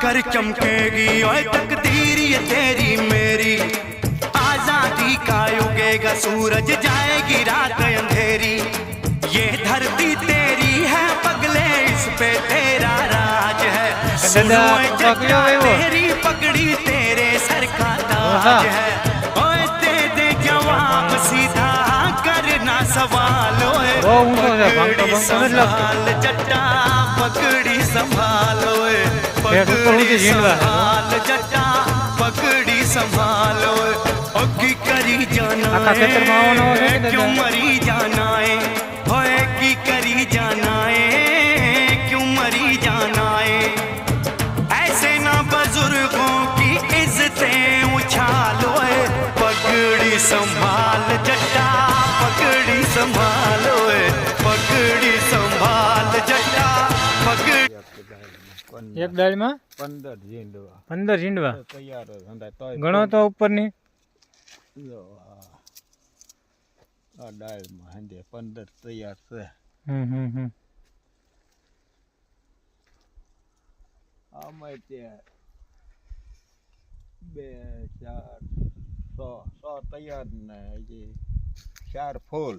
कर चमकेगी ओए तकदीर ये तेरी मेरी। आजादी का उगेगा सूरज जाएगी रात अंधेरी। ये धरती तेरी है पगले इस पे तेरा राज है। तेरी पगड़ी तेरे सर का ताज है। ओए दे दे जवाब सीधा करना सवाल। ओए पगड़ी संभाल जट्टा पगड़ी संभाल। ओए पगड़ी संभाल जट्टा पगड़ी संभाल। ओए की करी जाना है क्यों मरी जाना है। ओए की करी जाना है क्यों मरी जाना है। ऐसे ना बुजुर्गों की इज्जतें उछालो। पगड़ी संभाल जट्टा पगड़ी संभालो। पगड़ी संभाल जट्टा पगड़ी। एक डाली में 15 झींडवा गणो तो ऊपर नहीं डाल में 15 तैयार से। आमे ते 2 4 100 तैयार ने 4 फूल।